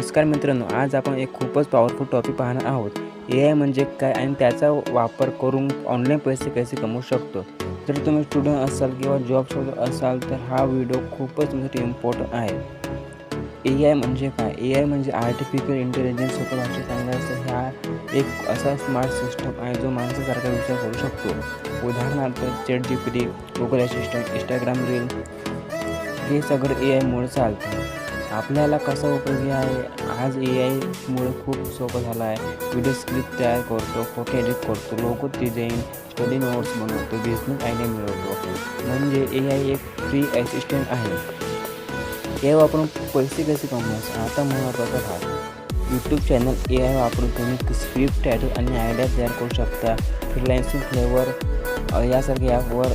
नमस्कार मित्रांनो, आज आपण एक खूपच पॉवरफुल टॉपिक पाहणार आहोत. AI म्हणजे काय आणि त्याचा वापर करून ऑनलाईन पैसे कसे कमवू शकतो. जर तुम्ही स्टुडंट असाल किंवा जॉब शोधत असाल तर हा व्हिडिओ खूपच तुमच्यासाठी इम्पॉर्टंट आहे. AI म्हणजे काय? AI म्हणजे आर्टिफिशियल इंटेलिजन्स. सोप्या भाषेत सांगायचं, हा एक असा स्मार्ट सिस्टम आहे जो माणसासारखा विचार करू शकतो. उदाहरणार्थ ChatGPT, Google assistant, Instagram reel हे सगळं AIमुळे चालतं. आपल्याला कसं उपयोगी आहे? आज AIमुळे खूप सोपं झालं आहे. व्हिडिओ स्क्रिप्ट तयार करतो, फोटो एडिट करतो, लोगो डिझाईन, स्टडी नोट्स बनवतो, बिझनेस आयडिया मिळवतो. म्हणजे AI एक फ्री असिस्टंट आहे. AI वापरून पैसे कसे कमवायचे? आता महत्त्वाचा भाग. यूट्यूब चॅनल AI वापरून तुम्ही स्क्रिप्ट, टायटल आणि आयडिया तयार करू शकता. फ्रीलान्सिंग, फ्लेवर यासारख्या ॲपवर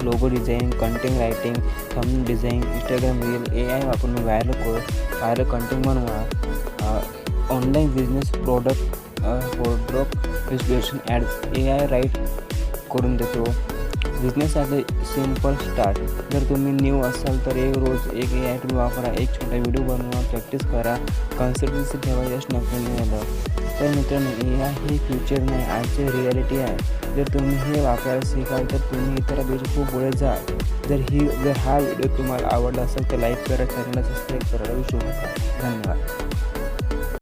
logo design, content writing, thumb design, Instagram reel AI वापरून व्हायरल कंटेंट बनवा. Online business product description ads AI write करून देतो. बिझनेससाठी सिम्पल स्टार्ट. जर तुम्ही न्यू असाल तर रोज एक AI टूल वापरा, एक छोटा व्हिडिओ बनवा, प्रॅक्टिस करा, कन्सिस्टन्सी ठेवा, यश नक्की मिळालं. तर मित्रांनो, AI हे फ्युचर नाही, आजची रिॲलिटी आहे. जर तुम्ही हे वापरायला शिकाल तर तुम्ही इतरांपेक्षा खूप पुढे जाल. जर हा व्हिडिओ तुम्हाला आवडला असेल तर लाईक करा, चॅनलला सबस्क्राईब करायला विसरू नका. धन्यवाद.